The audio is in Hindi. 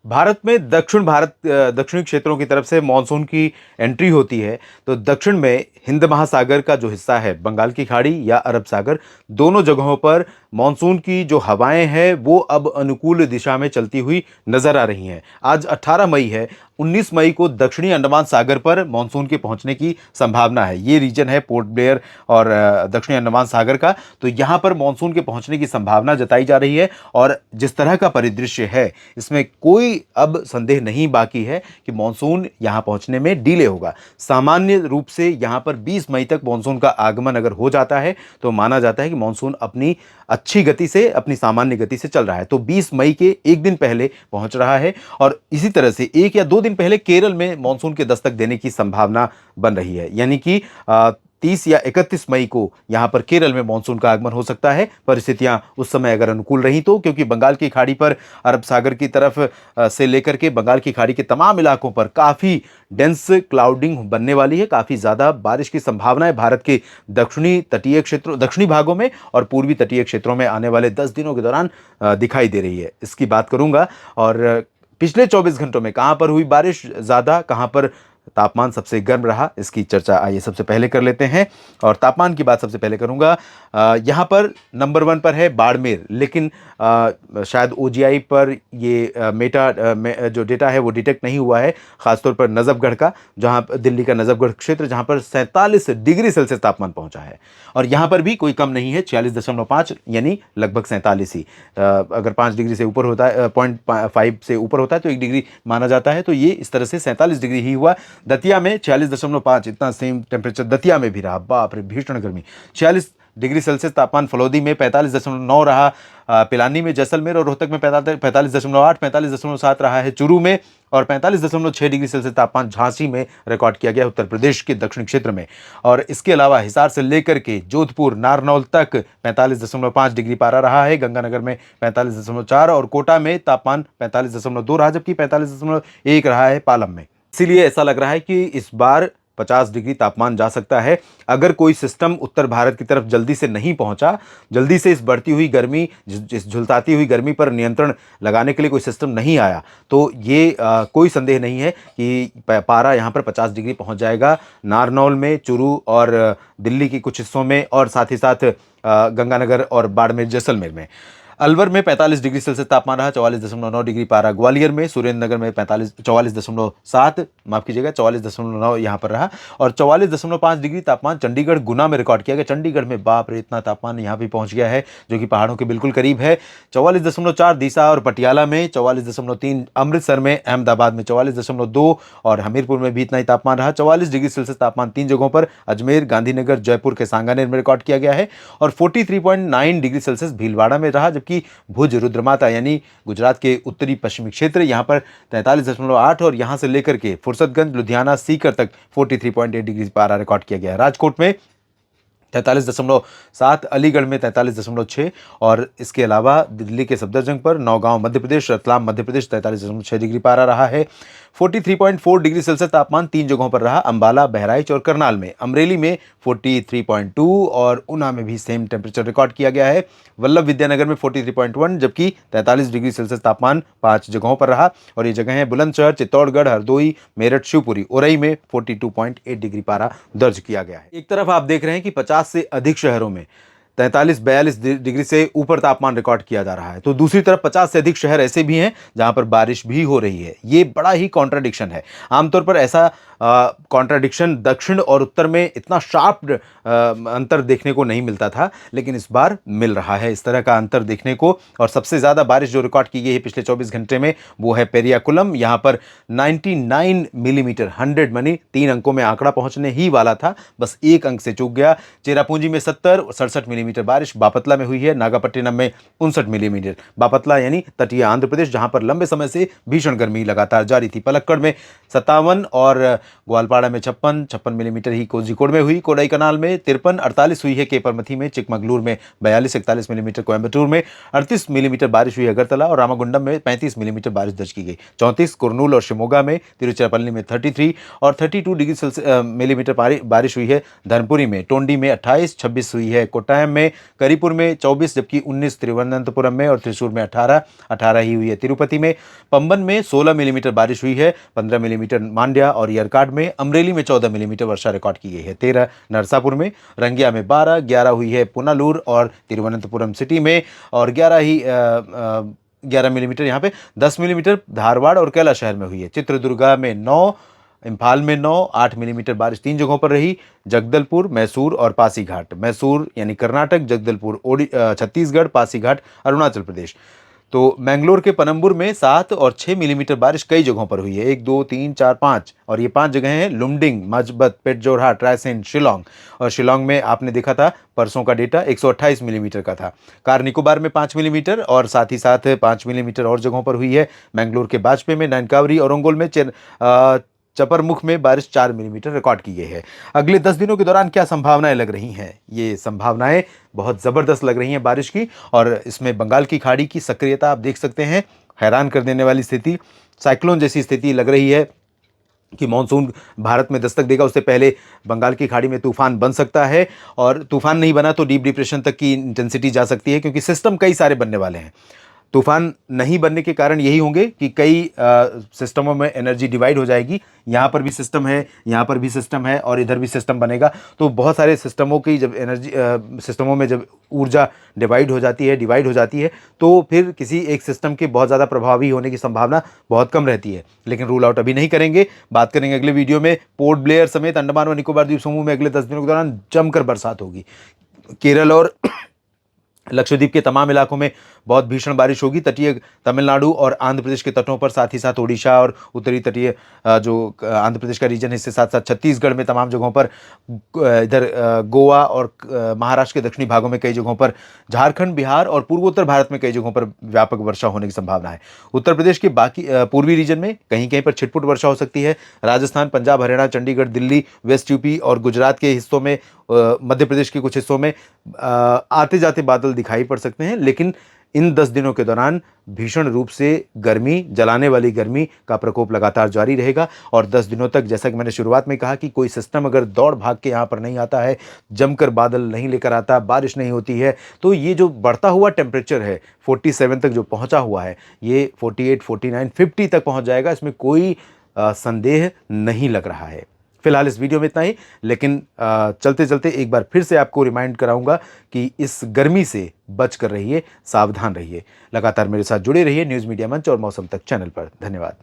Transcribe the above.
भारत में दक्षिणी क्षेत्रों की तरफ से मानसून की एंट्री होती है। तो दक्षिण में हिंद महासागर का जो हिस्सा है, बंगाल की खाड़ी या अरब सागर, दोनों जगहों पर मानसून की जो हवाएं हैं वो अब अनुकूल दिशा में चलती हुई नजर आ रही हैं। आज 18 मई है। 19 मई को दक्षिणी अंडमान सागर पर मानसून के पहुंचने की संभावना है। ये रीजन है पोर्ट ब्लेयर और दक्षिणी अंडमान सागर का। तो यहां पर मानसून के पहुंचने की संभावना जताई जा रही है और जिस तरह का परिदृश्य है, इसमें कोई अब संदेह नहीं बाकी है कि मानसून यहां पहुंचने में डिले होगा। सामान्य रूप से यहां पर 20 मई तक मानसून का आगमन अगर हो जाता है तो माना जाता है कि मानसून अपनी अच्छी गति से, अपनी सामान्य गति से चल रहा है। तो 20 मई के एक दिन पहले पहुंच रहा है और इसी तरह से 1 या 2 दिन पहले केरल में मानसून के दस्तक देने की संभावना बन रही है। यानी कि 30 या 31 मई को यहां पर केरल में मानसून का आगमन हो सकता है, परिस्थितियां उस समय अगर अनुकूल रही तो। क्योंकि बंगाल की खाड़ी पर अरब सागर की तरफ से लेकर के बंगाल की खाड़ी के तमाम इलाकों पर काफी डेंस क्लाउडिंग बनने वाली है। काफी ज्यादा बारिश की संभावना है भारत के दक्षिणी तटीय क्षेत्रों, दक्षिणी भागों में और पूर्वी तटीय क्षेत्रों में आने वाले 10 दिनों के दौरान दिखाई दे रही है। इसकी बात करूंगा। और पिछले 24 घंटों में कहां पर हुई बारिश ज्यादा, कहां पर तापमान सबसे गर्म रहा, इसकी चर्चा आइए सबसे पहले कर लेते हैं। और तापमान की बात सबसे पहले करूंगा। यहां पर नंबर 1 पर है बाड़मेर, लेकिन शायद ओजीआई पर ये जो डेटा है वो डिटेक्ट नहीं हुआ है, खासतौर पर नजफगढ़ का, जहां दिल्ली का नजफगढ़ क्षेत्र, जहां पर 47 डिग्री सेल्सियस तापमान पहुंचा है। और यहां पर भी कोई कम नहीं है, 46.5, यानी लगभग 47 ही। अगर 5 डिग्री से ऊपर होता है, 0.5 से ऊपर होता है तो 1 डिग्री माना जाता है। तो ये इस तरह से 47 डिग्री ही हुआ। दतिया में 46.5, इतना सेम टेम्परेचर दतिया में भी रहा। बाप रे, भीषण गर्मी। 46 डिग्री सेल्सियस तापमान फलोदी में, 45.9 रहा पिलानी में, जैसलमेर और रोहतक में 45.8, 45.7 रहा है चूरू में, और 45.6 डिग्री सेल्सियस तापमान झांसी में रिकॉर्ड किया गया, उत्तर प्रदेश के दक्षिणी क्षेत्र में। और इसके अलावा हिसार से लेकर के जोधपुर नारनौल तक 45.5 डिग्री पारा रहा है। गंगानगर में 45.4 और कोटा में तापमान 45.2 रहा, जबकि 45.1 रहा है पालम में। इसीलिए ऐसा लग रहा है कि इस बार 50 डिग्री तापमान जा सकता है अगर कोई सिस्टम उत्तर भारत की तरफ जल्दी से नहीं पहुंचा, जल्दी से इस बढ़ती हुई गर्मी, इस झुलसाती हुई गर्मी पर नियंत्रण लगाने के लिए कोई सिस्टम नहीं आया। तो ये कोई संदेह नहीं है कि पारा यहां पर 50 डिग्री पहुंच जाएगा, नारनौल में, चूरू और दिल्ली के कुछ हिस्सों में, और साथ ही साथ गंगानगर और बाड़मेर जैसलमेर में। अलवर में 45 डिग्री सेल्सियस तापमान रहा, 44.9 डिग्री पारा ग्वालियर में, सुरेंद्रनगर में 44.7, माफ कीजिएगा 44.9 यहाँ पर रहा, और 44.5 डिग्री तापमान चंडीगढ़ गुना में रिकॉर्ड किया गया। चंडीगढ़ में बाप रे, इतना तापमान यहाँ भी पहुंच गया है, जो कि पहाड़ों के बिल्कुल करीब है। 44.4 दीसा और पटियाला में, 44.3 अमृतसर में, अहमदाबाद में 44.2 और हमीरपुर में भी इतना ही तापमान रहा। 44 डिग्री सेल्सियस तापमान 3 जगहों पर अजमेर, गांधीनगर, जयपुर के सांगानेर में रिकॉर्ड किया गया है, और 43.9 डिग्री सेल्सियस भीलवाड़ा में रहा, कि भुज रुद्रमाता यानी गुजरात के उत्तरी पश्चिमी क्षेत्र, यहां पर 43.8 और यहां से लेकर के फुर्सतगंज, लुधियाना, सीकर तक 43.8 डिग्री पारा रिकॉर्ड किया गया है। राजकोट में 43.7, अलीगढ़ में 43.6 और इसके अलावा दिल्ली के सफदरजंग पर, नौगांव मध्य प्रदेश, रतलाम मध्य प्रदेश 43.6 डिग्री पारा रहा है। 43.4 डिग्री सेल्सियस तापमान 3 जगहों पर रहा, अंबाला, बहराइच और करनाल में। अमरेली में 43.2 और ऊना में भी सेम टेम्परेचर रिकॉर्ड किया गया है। वल्लभ विद्यानगर में 43.1, जबकि 43 डिग्री सेल्सियस तापमान 5 जगहों पर रहा, और ये जगह है बुलंदशहर, चित्तौड़गढ़, हरदोई, मेरठ, शिवपुरी। उरई में 42.8 डिग्री पारा दर्ज किया गया है। एक तरफ आप देख रहे हैं कि 50 से अधिक शहरों में 43-42 डिग्री से ऊपर तापमान रिकॉर्ड किया जा रहा है, तो दूसरी तरफ 50 से अधिक शहर ऐसे भी हैं जहां पर बारिश भी हो रही है। ये बड़ा ही कॉन्ट्राडिक्शन है। आमतौर पर ऐसा कॉन्ट्राडिक्शन दक्षिण और उत्तर में इतना शार्प अंतर देखने को नहीं मिलता था, लेकिन इस बार मिल रहा है इस तरह का अंतर देखने को। और सबसे ज़्यादा बारिश जो रिकॉर्ड की गई है पिछले 24 घंटे में, वो है पेरियाकुलम। यहाँ पर 99 मिलीमीटर, 100 मानी 3 अंकों में आंकड़ा पहुंचने ही वाला था, बस 1 अंक से चूक गया। चेरापूंजी में 70 और 67 मिलीमीटर बारिश बापतला में हुई है। नागापट्टिनम में 59 मिलीमीटर। बापतला यानी तटीय आंध्र प्रदेश, जहां पर लंबे समय से भीषण गर्मी लगातार जारी थी। पलक्कड़ में 57 और ग्वालपाड़ा में 56 मिलीमीटर ही कोझिकोड में हुई, कोडाईकनाल में 53, 48 हुई है केपरमथी में, चिकमगलूर में 42-41 मिलीमीटर, कोयम्बटूर में 38 मिलीमीटर बारिश हुई, अगरतला और रामागुंडम में 35 मिलीमीटर बारिश दर्ज की गई। 34 कुर्नूल और शिमोगा में, तिरुचिरापल्ली में 33 और 32 डिग्री मिलीमीटर बारिश हुई है। धर्मपुरी में, टोंडी में 28, 26 हुई है कोट्टायम में, करीपुर में 24 जबकि 19 तिरुवनंतपुरम में और त्रिशूर में 18 ही हुई है। तिरुपति में, पंबन में 16 मिलीमीटर बारिश हुई है, 15 मिलीमीटर मांड्या और यरकाड में, अमरेली में 14 मिलीमीटर वर्षा रिकॉर्ड की गई है। 13 नरसापुर में, रंगिया में 12, 11 हुई है पुनालूर और तिरुवनंतपुरम सिटी में और 11 मिलीमीटर यहाँ पे, 10 मिलीमीटर धारवाड़ और कैला शहर में हुई है। चित्रदुर्गा में 9, इम्फाल में 9, 8 मिलीमीटर बारिश 3 जगहों पर रही। जगदलपुर, मैसूर और पासीघाट, मैसूर यानी कर्नाटक, जगदलपुर छत्तीसगढ़, पासीघाट अरुणाचल प्रदेश। तो मैंगलोर के पनम्बुर में 7 और 6 मिलीमीटर बारिश कई जगहों पर हुई है। 1, 2, 3, 4, 5 और ये 5 जगह हैं लुमडिंग, मजबत, पेटजोरहाट, रायसेन, शिलोंग। और शिलोंग में आपने देखा था परसों का डेटा 128 मिलीमीटर का था। कार निकोबार में 5 मिलीमीटर और साथ ही साथ 5 मिलीमीटर और जगहों पर हुई है। मैंगलोर के बाजपे में, नैनकावरी और ओंगोल में, चपरमुख में बारिश 4 मिलीमीटर रिकॉर्ड की गई है। अगले 10 दिनों के दौरान क्या संभावनाएं लग रही हैं? ये संभावनाएं बहुत ज़बरदस्त लग रही हैं बारिश की, और इसमें बंगाल की खाड़ी की सक्रियता आप देख सकते हैं। हैरान कर देने वाली स्थिति, साइक्लोन जैसी स्थिति लग रही है कि मॉनसून भारत में दस्तक देगा। उससे पहले बंगाल की खाड़ी में तूफान बन सकता है, और तूफान नहीं बना तो डीप डिप्रेशन तक की इंटेंसिटी जा सकती है, क्योंकि सिस्टम कई सारे बनने वाले हैं। तूफान नहीं बनने के कारण यही होंगे कि कई सिस्टमों में एनर्जी डिवाइड हो जाएगी। यहाँ पर भी सिस्टम है, यहाँ पर भी सिस्टम है और इधर भी सिस्टम बनेगा। तो बहुत सारे सिस्टमों की जब एनर्जी सिस्टमों में जब ऊर्जा डिवाइड हो जाती है तो फिर किसी एक सिस्टम के बहुत ज़्यादा प्रभावी होने की संभावना बहुत कम रहती है। लेकिन रूल आउट अभी नहीं करेंगे, बात करेंगे अगले वीडियो में। पोर्ट ब्लेयर समेत अंडमान व निकोबार द्वीप समूह में अगले 10 दिनों के दौरान जमकर बरसात होगी। केरल और लक्षद्वीप के तमाम इलाकों में बहुत भीषण बारिश होगी। तटीय तमिलनाडु और आंध्र प्रदेश के तटों पर, साथ ही साथ ओडिशा और उत्तरी तटीय जो आंध्र प्रदेश का रीजन है, इसके साथ साथ छत्तीसगढ़ में तमाम जगहों पर, इधर गोवा और महाराष्ट्र के दक्षिणी भागों में कई जगहों पर, झारखंड, बिहार और पूर्वोत्तर भारत में कई जगहों पर व्यापक वर्षा होने की संभावना है। उत्तर प्रदेश के बाकी पूर्वी रीजन में कहीं कहीं पर छिटपुट वर्षा हो सकती है। राजस्थान, पंजाब, हरियाणा, चंडीगढ़, दिल्ली, वेस्ट यूपी और गुजरात के हिस्सों में, मध्य प्रदेश के कुछ हिस्सों में आते जाते बादल दिखाई पड़ सकते हैं। लेकिन इन 10 दिनों के दौरान भीषण रूप से गर्मी, जलाने वाली गर्मी का प्रकोप लगातार जारी रहेगा। और 10 दिनों तक, जैसा कि मैंने शुरुआत में कहा, कि कोई सिस्टम अगर दौड़ भाग के यहाँ पर नहीं आता है, जमकर बादल नहीं लेकर आता, बारिश नहीं होती है, तो ये जो बढ़ता हुआ टेम्परेचर है 47 तक जो पहुँचा हुआ है, ये 48, 49, 50 तक पहुँच जाएगा। इसमें कोई संदेह नहीं लग रहा है। फिलहाल इस वीडियो में इतना ही, लेकिन चलते चलते एक बार फिर से आपको रिमाइंड कराऊंगा कि इस गर्मी से बच कर रहिए, सावधान रहिए। लगातार मेरे साथ जुड़े रहिए न्यूज़ मीडिया मंच और मौसम तक चैनल पर। धन्यवाद।